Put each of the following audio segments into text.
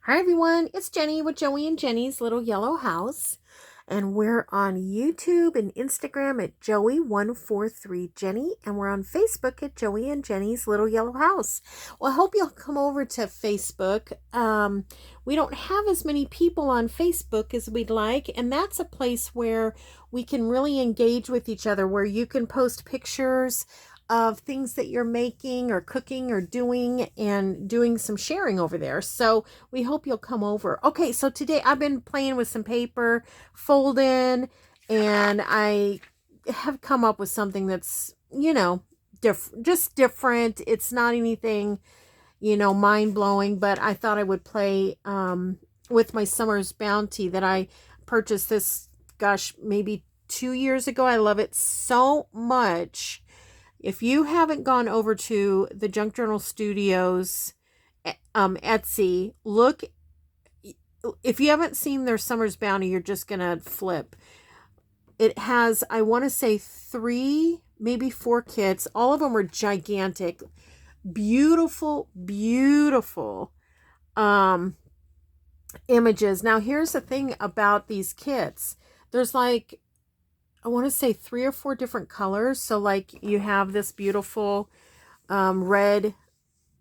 Hi everyone, it's Jenny with Joey and Jenny's Little Yellow House, and we're on YouTube and Instagram at Joey143Jenny, and we're on Facebook at Joey and Jenny's Little Yellow House. Well, I hope you'll come over to Facebook. We don't have as many people on Facebook as we'd like, and that's a place where we can really engage with each other, where you can post pictures of things that you're making or cooking or doing, and doing some sharing over there. So we hope you'll come over. Okay, so today I've been playing with some paper, folding, and I have come up with something that's, just different. It's not anything, mind-blowing, but I thought I would play with my Summer's Bounty that I purchased this, gosh, maybe 2 years ago. I love it so much. If you haven't gone over to the Junk Journal Studios Etsy, look. If you haven't seen their Summer's Bounty, you're just going to flip. It has, I want to say 3, maybe 4 kits. All of them are gigantic. Beautiful, beautiful images. Now, here's the thing about these kits. There's like, I want to say 3 or 4 different colors. So like you have this beautiful red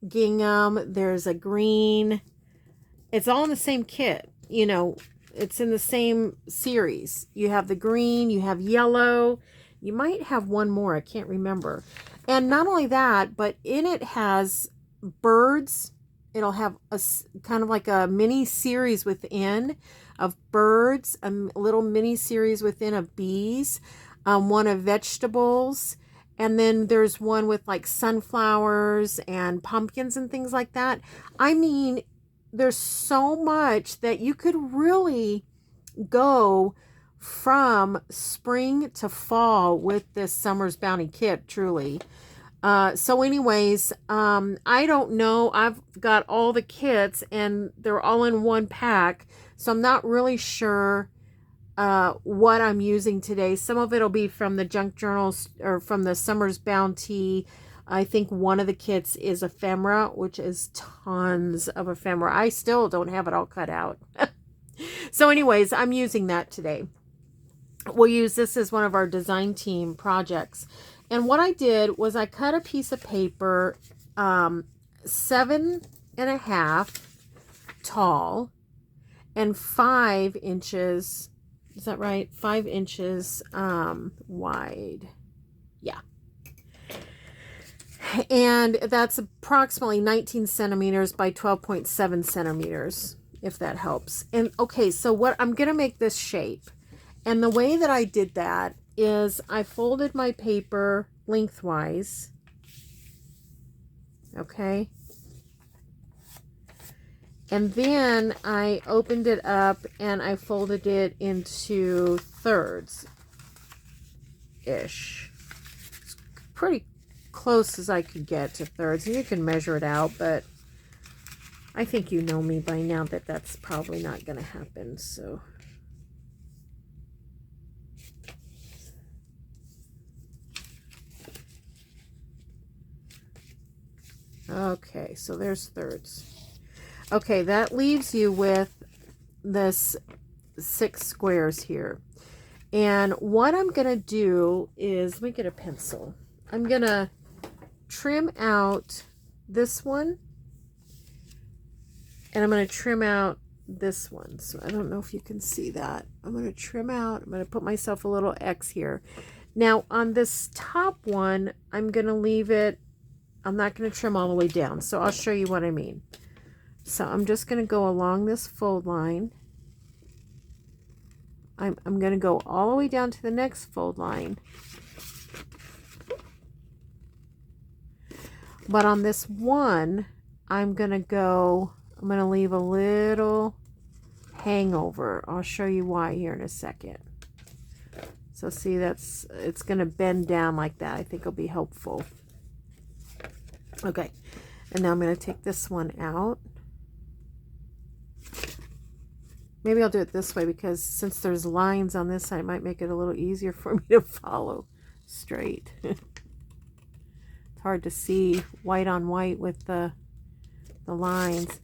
gingham. There's a green. It's all in the same kit. It's in the same series. You have the green, you have yellow. You might have one more. I can't remember. And not only that, but in it has birds. It'll have a kind of like a mini series within of birds, a little mini series within of bees, one of vegetables, and then there's one with like sunflowers and pumpkins and things like that. I mean, there's so much that you could really go from spring to fall with this Summer's Bounty kit, truly. So anyways, I don't know. I've got all the kits and they're all in one pack. So I'm not really sure what I'm using today. Some of it will be from the Junk Journals or from the Summer's Bounty. I think one of the kits is ephemera, which is tons of ephemera. I still don't have it all cut out. So anyways, I'm using that today. We'll use this as one of our design team projects. And what I did was I cut a piece of paper 7.5 tall and 5 inches, is that right? 5 inches wide. Yeah. And that's approximately 19 centimeters by 12.7 centimeters, if that helps. And okay, so what I'm going to make this shape. And the way that I did that is I folded my paper lengthwise. Okay. And then I opened it up and I folded it into thirds-ish. It's pretty close as I could get to thirds. And you can measure it out, but I think you know me by now that that's probably not going to happen. So okay, so there's thirds. Okay, that leaves you with this 6 squares here. And what I'm going to do is, let me get a pencil. I'm going to trim out this one. And I'm going to trim out this one. So I don't know if you can see that. I'm going to trim out. I'm going to put myself a little X here. Now on this top one, I'm going to leave it. I'm not going to trim all the way down. So I'll show you what I mean. So I'm just going to go along this fold line. I'm going to go all the way down to the next fold line. But on this one, I'm going to leave a little hangover. I'll show you why here in a second. So see, it's going to bend down like that. I think it'll be helpful. Okay. And now I'm going to take this one out. Maybe I'll do it this way because since there's lines on this side, it might make it a little easier for me to follow straight. It's hard to see white on white with the lines.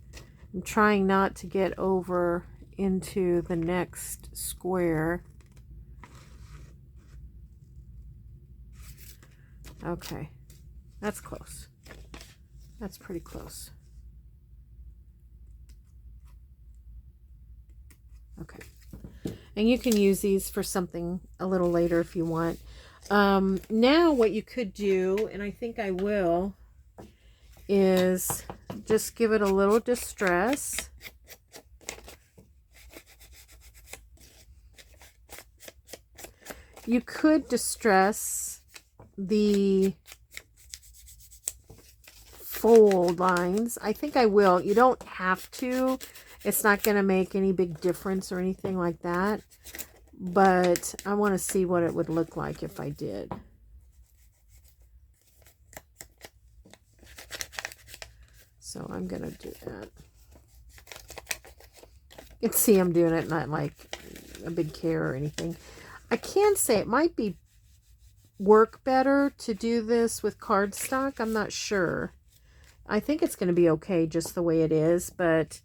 I'm trying not to get over into the next square. Okay, that's close. That's pretty close. Okay. And you can use these for something a little later if you want. Now what you could do, and I think I will, is just give it a little distress. You could distress the fold lines. I think I will. You don't have to. It's not going to make any big difference or anything like that. But I want to see what it would look like if I did. So I'm going to do that. You can see I'm doing it, not like a big care or anything. I can say it might be work better to do this with cardstock. I'm not sure. I think it's going to be okay just the way it is, but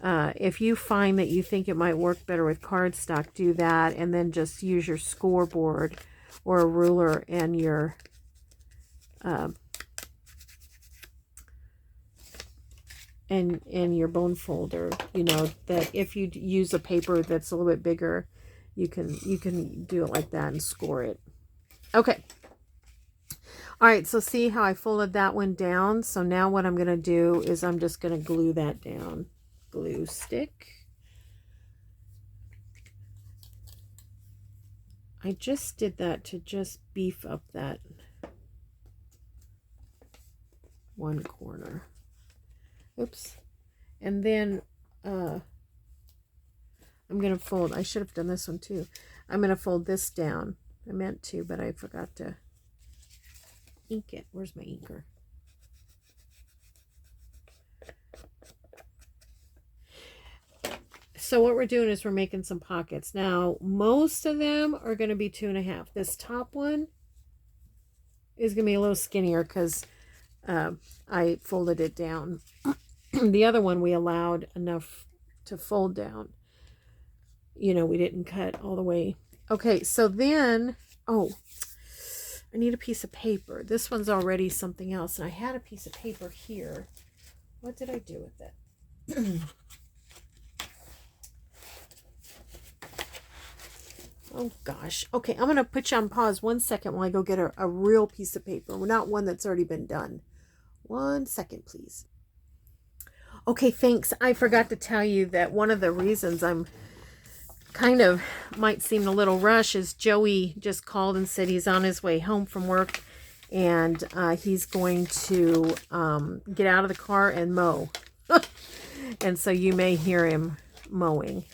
if you find that you think it might work better with cardstock, do that, and then just use your scoreboard or a ruler and your and your bone folder. You know that if you use a paper that's a little bit bigger, you can do it like that and score it. Okay. All right, so see how I folded that one down? So now what I'm going to do is I'm just going to glue that down. Glue stick. I just did that to just beef up that one corner. Oops. And then I'm going to fold. I should have done this one too. I'm going to fold this down. I meant to, but I forgot to ink it. Where's my inker? So what we're doing is we're making some pockets. Now, most of them are going to be 2.5. This top one is going to be a little skinnier because I folded it down. The other one we allowed enough to fold down. You know, we didn't cut all the way. Okay, so then, oh, I need a piece of paper. This one's already something else. And I had a piece of paper here. What did I do with it? Oh, gosh. Okay, I'm going to put you on pause 1 second while I go get a real piece of paper. Not one that's already been done. 1 second, please. Okay, thanks. I forgot to tell you that one of the reasons I'm kind of might seem a little rush is Joey just called and said he's on his way home from work and he's going to get out of the car and mow. And so you may hear him mowing.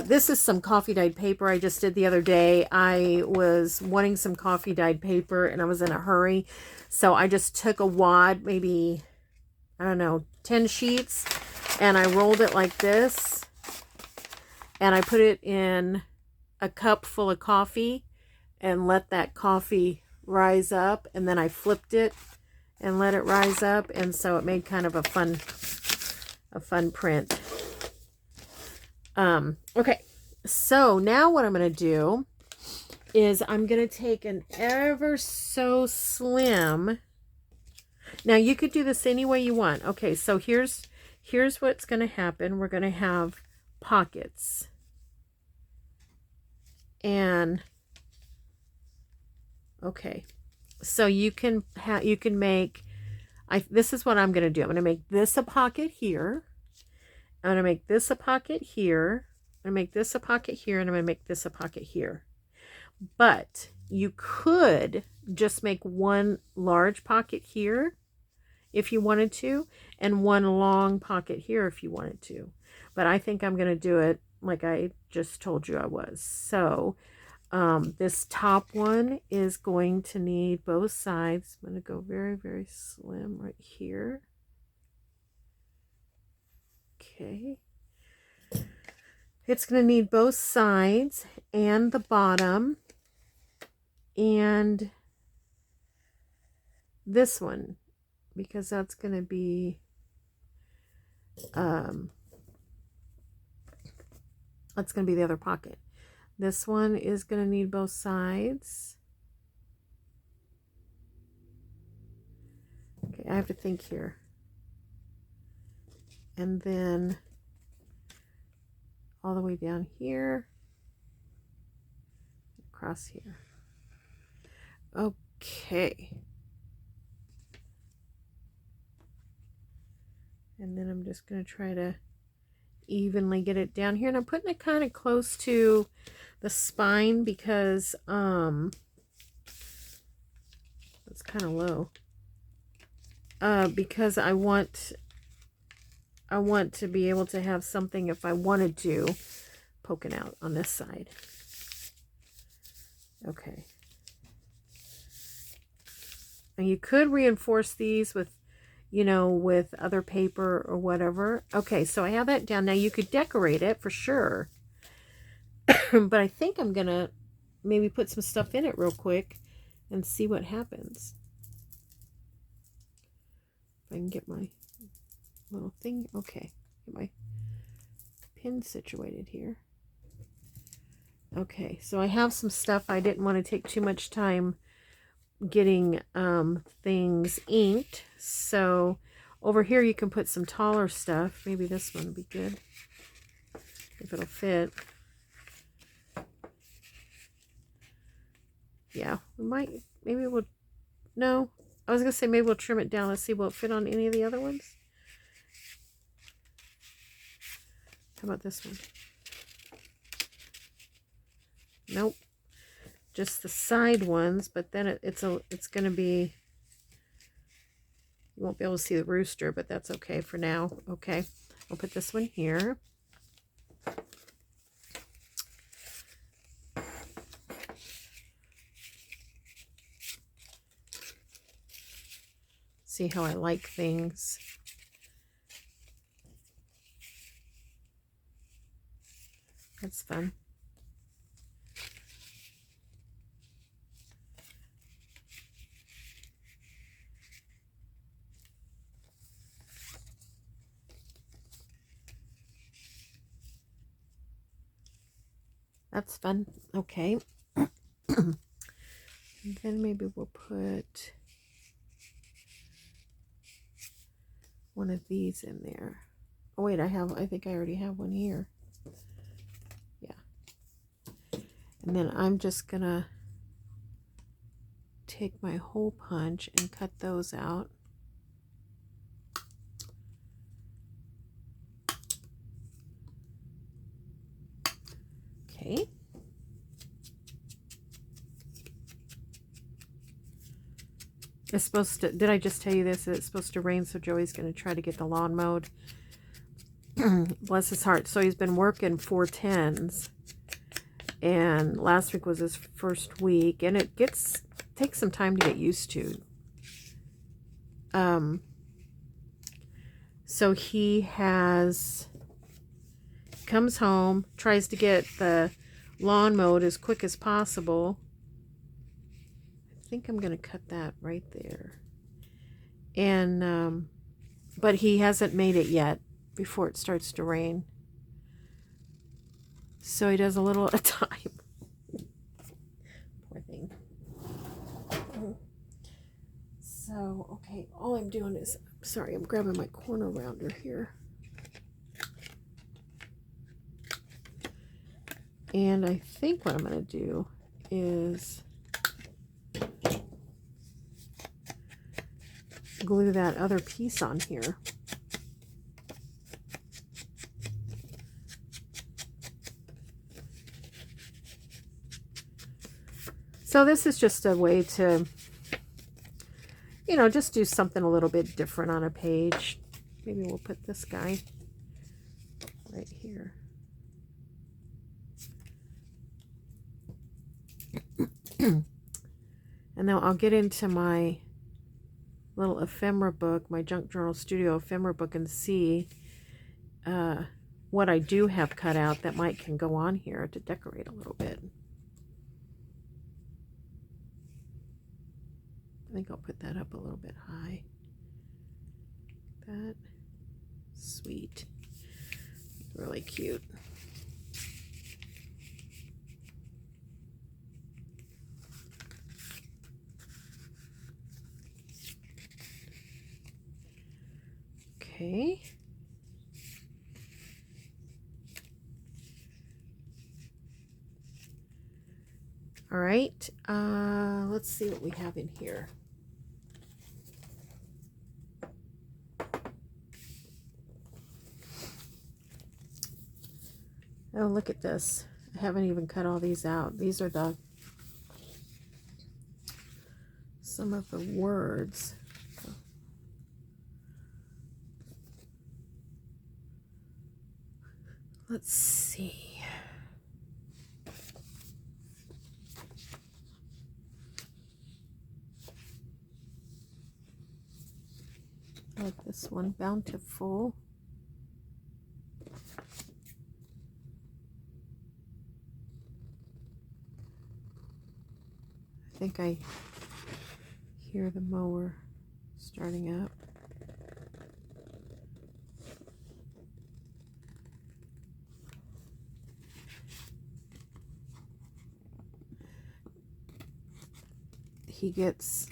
This is some coffee dyed paper I just did the other day. I was wanting some coffee dyed paper and I was in a hurry. So I just took a wad, maybe, I don't know, 10 sheets, and I rolled it like this. And I put it in a cup full of coffee and let that coffee rise up. And then I flipped it and let it rise up. And so it made kind of a fun print. Okay, so now what I'm going to do is I'm going to take an ever so slim. Now you could do this any way you want. Okay, so here's what's going to happen. We're going to have pockets. And okay, so you can make, this is what I'm going to do. I'm going to make this a pocket here. I'm going to make this a pocket here. I'm going to make this a pocket here, and I'm going to make this a pocket here. But you could just make one large pocket here if you wanted to, and one long pocket here if you wanted to. But I think I'm going to do it like I just told you I was. So this top one is going to need both sides. I'm going to go very, very slim right here. Okay. It's going to need both sides and the bottom and this one, because that's going to be That's going to be the other pocket. This one is going to need both sides. Okay, I have to think here. And then all the way down here, across here. Okay. And then I'm just going to try to evenly get it down here. And I'm putting it kind of close to the spine because it's kind of low. Because I want to be able to have something, if I wanted to, poking out on this side. Okay. And you could reinforce these with, you know, with other paper or whatever. Okay, so I have that down. Now you could decorate it for sure. But I think I'm going to maybe put some stuff in it real quick and see what happens. If I can get my little thing. Okay, get my pin situated here. Okay, so I have some stuff. I didn't want to take too much time getting things inked. So over here you can put some taller stuff. Maybe this one would be good if it'll fit. Yeah, we might, maybe we'll, no, I was gonna say maybe we'll trim it down. Let's see, will it fit on any of the other ones? How about this one? Nope, just the side ones, but then it's gonna be, you won't be able to see the rooster, but that's okay for now. Okay, I'll put this one here. See how I like things. That's fun. That's fun. Okay. And then maybe we'll put one of these in there. Oh wait, I think I already have one here. Yeah. And then I'm just gonna take my hole punch and cut those out. Okay. It's supposed to, did I just tell you this? It's supposed to rain, so Joey's going to try to get the lawn mowed. Bless his heart. So he's been working 410s. And last week was his first week. And it takes some time to get used to. So he comes home, tries to get the lawn mowed as quick as possible. I think I'm going to cut that right there. And, but he hasn't made it yet before it starts to rain. So he does a little at a time. Poor thing. So, okay, all I'm doing is, sorry, I'm grabbing my corner rounder here. And I think what I'm going to do is glue that other piece on here. So this is just a way to, you know, just do something a little bit different on a page. Maybe we'll put this guy right here. And now I'll get into my little ephemera book, my Junk Journal Studio ephemera book, and see what I do have cut out that can go on here to decorate a little bit. I think I'll put that up a little bit high. That. sweet. Really cute. Okay. All right. Let's see what we have in here. Oh, look at this. I haven't even cut all these out. These are some of the words. Let's see. I like this one, Bountiful. I think I hear the mower starting up. He gets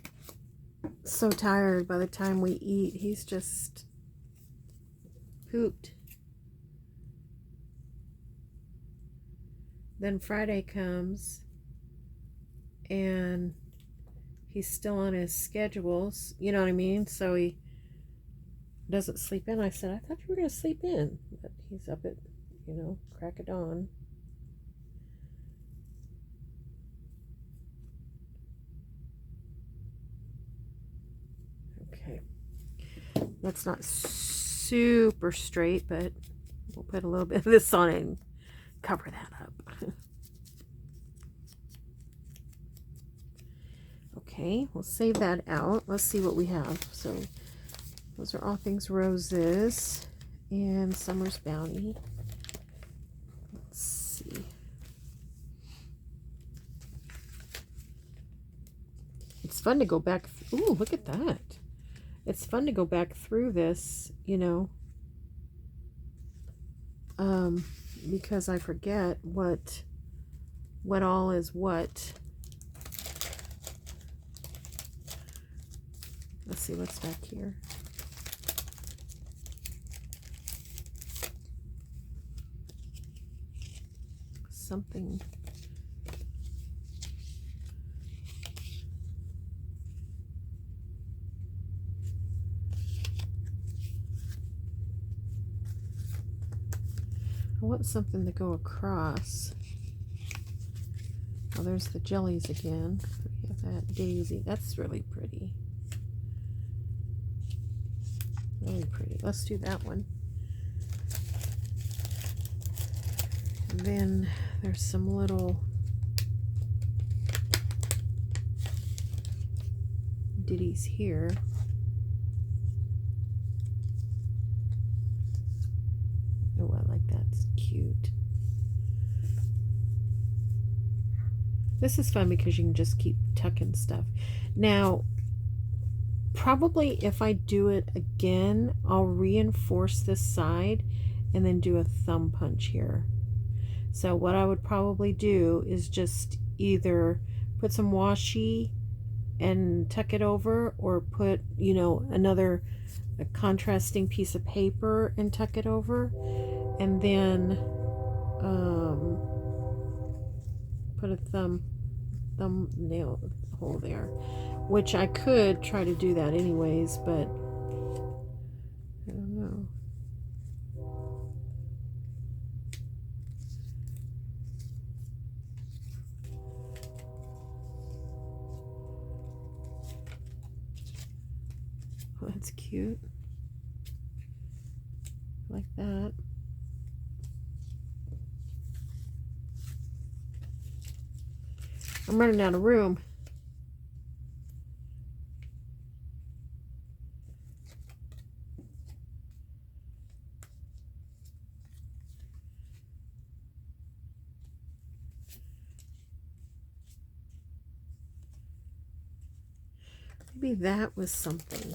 so tired by the time we eat. He's just pooped. Then Friday comes and he's still on his schedules, you know what I mean? So he doesn't sleep in. I said, I thought you were going to sleep in. But he's up at, crack of dawn. Okay. That's not super straight, but we'll put a little bit of this on it and cover that up. Okay, we'll save that out. Let's see what we have. So those are All Things Roses and Summer's Bounty. Let's see. It's fun to go back. Ooh, look at that. It's fun to go back through this, because I forget what all is what. Let's see what's back here. Something. I want something to go across. Oh, there's the jellies again. We have that daisy. That's really pretty. Really pretty. Let's do that one. And then there's some little ditties here. Oh, I like that. It's cute. This is fun because you can just keep tucking stuff. Now, probably if I do it again, I'll reinforce this side and then do a thumb punch here. So what I would probably do is just either put some washi and tuck it over, or put, another contrasting piece of paper and tuck it over, and then put a thumbnail hole there, which I could try to do that anyways, but I don't know. Oh, that's cute. Like that. I'm running out of room. Maybe that was something.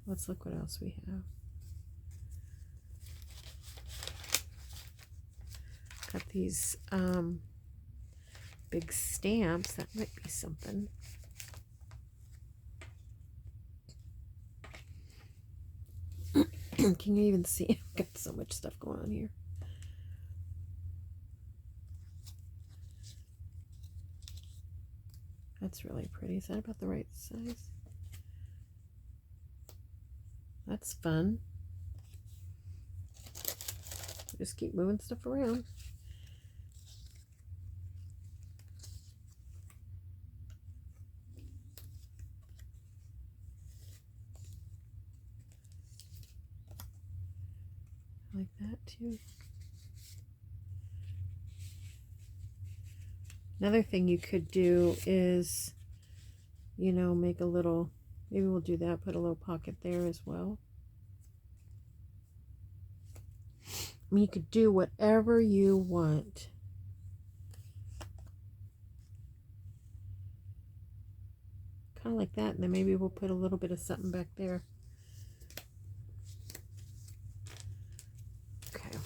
let's look what else we have. Got these big stamps. That might be something. Can you even see? I've got so much stuff going on here. That's really pretty. Is that about the right size? That's fun. Just keep moving stuff around. Like that too. Another thing you could do is, you know, make a little, maybe we'll do that, put a little pocket there as well. I mean, you could do whatever you want. Kind of like that, and then maybe we'll put a little bit of something back there. Okay.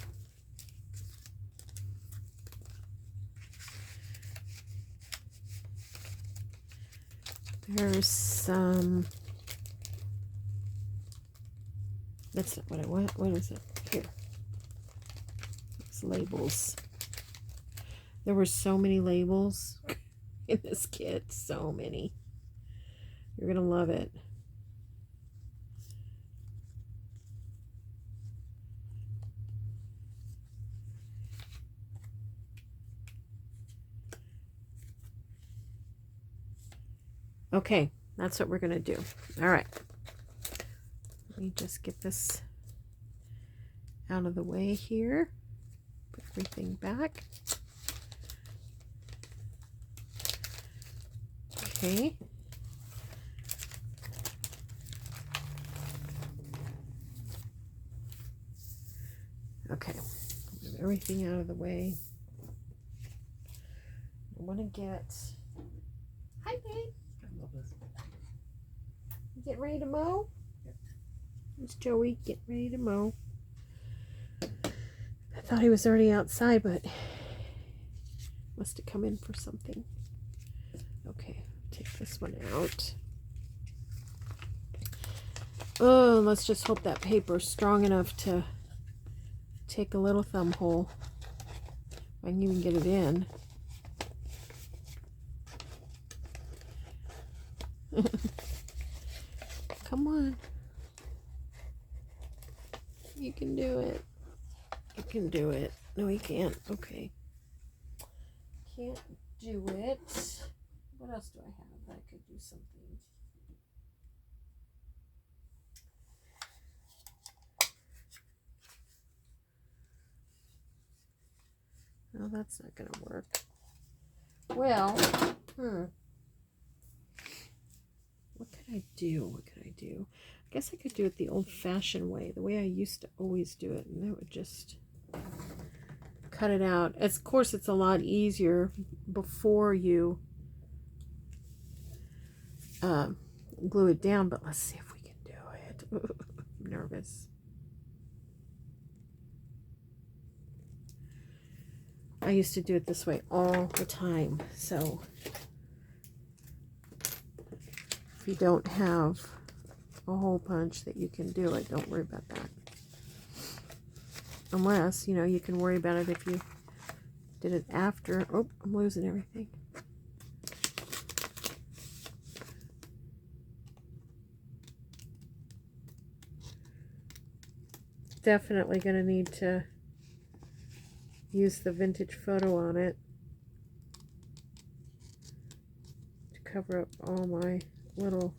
There's some, that's not what I want. What is it? Here. It's labels. There were so many labels in this kit. So many. You're going to love it. Okay, that's what we're going to do. All right. Let me just get this out of the way here. Put everything back. Okay. Okay. Move everything out of the way. I want to get... Hi, babe. You getting ready to mow? It's Joey getting ready to mow. I thought he was already outside, but must have come in for something. Okay, take this one out. Oh, let's just hope that paper's strong enough to take a little thumb hole. I can even get it in. Come on. You can do it. You can do it. No, you can't. Okay. Can't do it. What else do I have? I could do something. No, that's not going to work. Well, what could I do? What could I do? I guess I could do it the old-fashioned way, the way I used to always do it, and that would just cut it out. Of course, it's a lot easier before you glue it down, but let's see if we can do it. I'm nervous. I used to do it this way all the time, so if you don't have a hole punch that you can do it, don't worry about that. Unless, you know, you can worry about it if you did it after. Oh, I'm losing everything. Definitely going to need to use the vintage photo on it to cover up all my little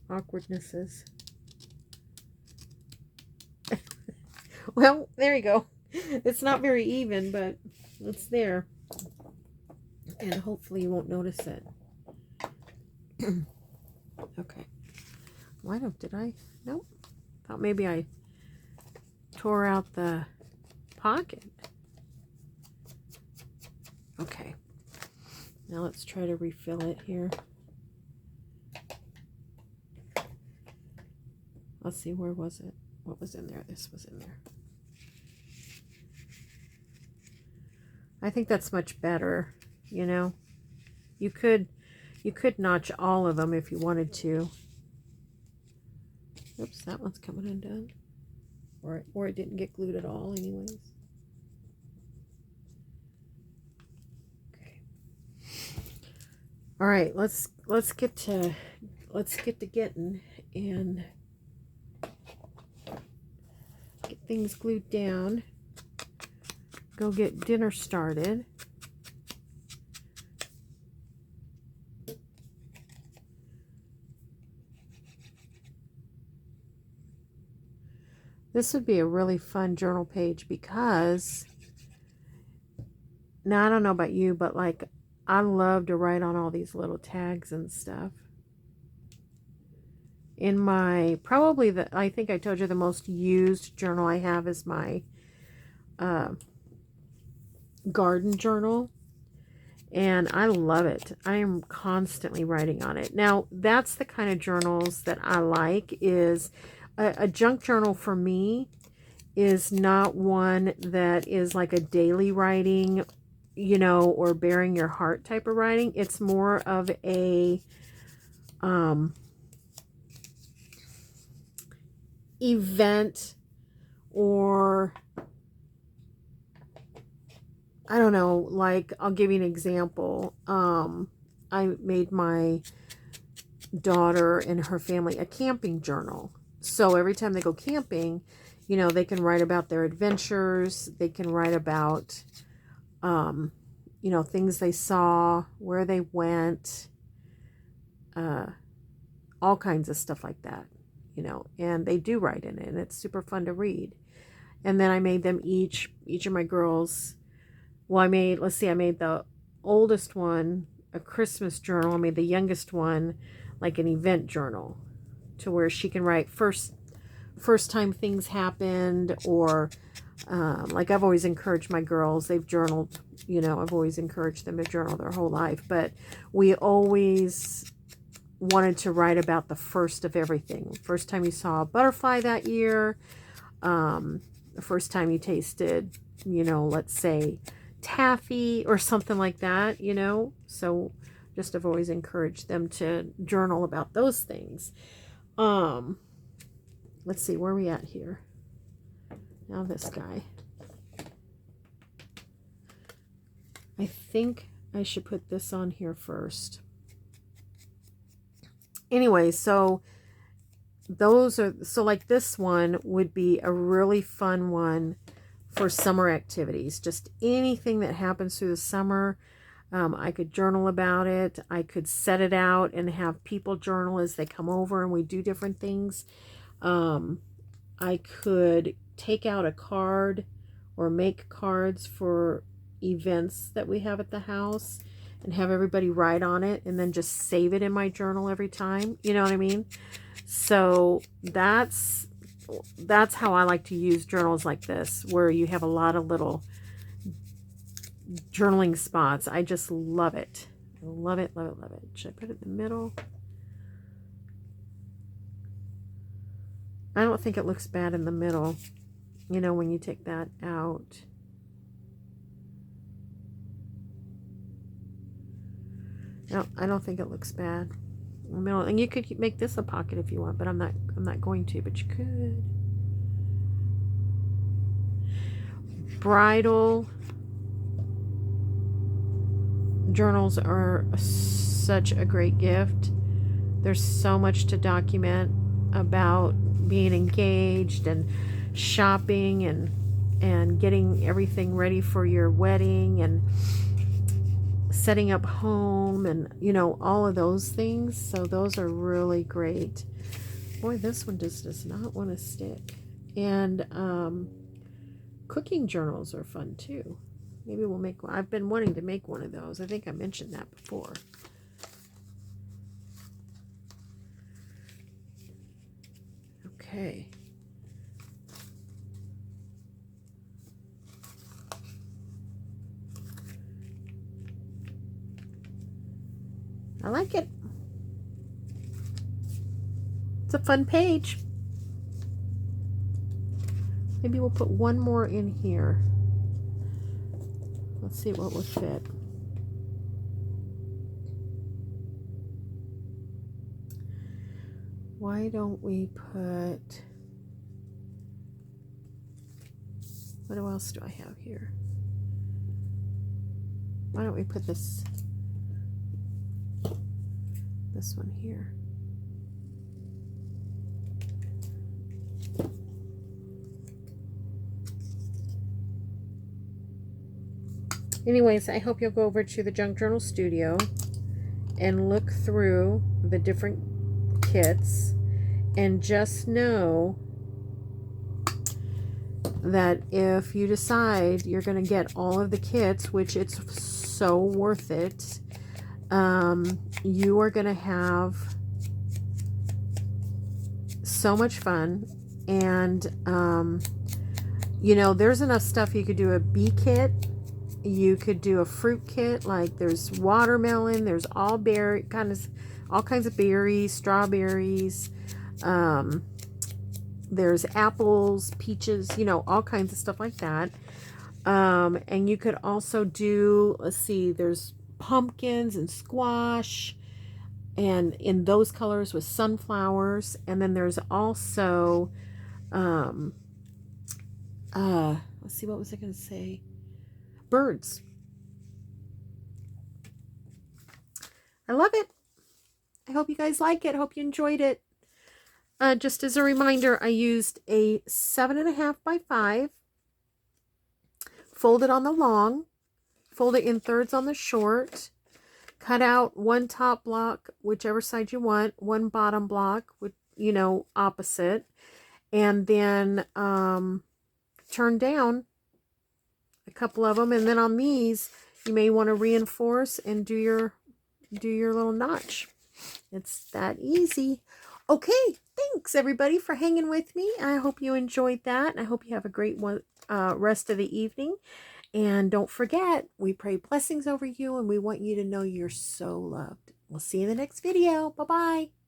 awkwardnesses. Well, there you go. It's not very even, but it's there. And hopefully you won't notice it. Okay. Why did I? Nope. Thought maybe I tore out the pocket. Okay. Now let's try to refill it here. Let's see, where was it? What was in there? This was in there. I think that's much better, you know. You could notch all of them if you wanted to. Oops, that one's coming undone. Or it didn't get glued at all anyways. Okay. All right, let's get to getting and get things glued down. Go get dinner started. This would be a really fun journal page because, now I don't know about you, but like I love to write on all these little tags and stuff. In my, probably I think I told you the most used journal I have is my garden journal. And I love it. I am constantly writing on it. Now, that's the kind of journals that I like. Is a junk journal for me is not one that is like a daily writing, you know, or bearing your heart type of writing. It's more of a event, or I don't know, like I'll give you an example. I made my daughter and her family a camping journal. So every time they go camping, you know, they can write about their adventures. They can write about, you know, things they saw, where they went, all kinds of stuff like that, you know, and they do write in it, and it's super fun to read. And then I made them each of my girls, well, I made the oldest one a Christmas journal. I made the youngest one like an event journal, to where she can write first time things happened, or like I've always encouraged my girls, they've journaled, you know, I've always encouraged them to journal their whole life, but we always wanted to write about the first of everything. First time you saw a butterfly that year, the first time you tasted, you know, let's say taffy or something like that, you know. So just have always encouraged them to journal about those things. Let's see, where are we at here? Now this guy. I think I should put this on here first. Anyway, so those are, so like this one would be a really fun one for summer activities. Just anything that happens through the summer. I could journal about it. I could set it out and have people journal as they come over and we do different things. I could take out a card or make cards for events that we have at the house and have everybody write on it and then just save it in my journal every time. You know what I mean? So that's how I like to use journals like this, where you have a lot of little journaling spots. I just love it. I love it, love it, love it. Should I put it in the middle? I don't think it looks bad in the middle, you know, when you take that out. No, I don't think it looks bad in the middle. And you could make this a pocket if you want, but I'm not going to, but you could. Bridal journals are such a great gift. There's so much to document about being engaged and shopping and getting everything ready for your wedding and setting up home and, you know, all of those things. So those are really great. Boy, this one just does not want to stick. And cooking journals are fun too. Maybe we'll make one. I've been wanting to make one of those. I think I mentioned that before. Okay. I like it. It's a fun page. Maybe we'll put one more in here. Let's see what will fit. Why don't we put, what else do I have here? Why don't we put this one here? Anyways, I hope you'll go over to the Junk Journal Studio and look through the different kits, and just know that if you decide you're going to get all of the kits, which it's so worth it, you are going to have so much fun. And you know, there's enough stuff. You could do a bee kit, you could do a fruit kit, like there's watermelon, there's all kinds of berries, strawberries, there's apples, peaches, you know, all kinds of stuff like that. And you could also do, let's see, there's pumpkins and squash, and in those colors with sunflowers. And then there's also let's see, what was I going to say? Birds. I love it. I hope you guys like it. Hope you enjoyed it. Just as a reminder, I used a 7.5 by 5, fold it on the long, fold it in thirds on the short, cut out one top block, whichever side you want, one bottom block, with, you know, opposite, and then turn down a couple of them. And then on these, you may want to reinforce and do your little notch. It's that easy. Okay, thanks everybody for hanging with me. I hope you enjoyed that. I hope you have a great rest of the evening. And don't forget, we pray blessings over you, and we want you to know you're so loved. We'll see you in the next video. Bye-bye.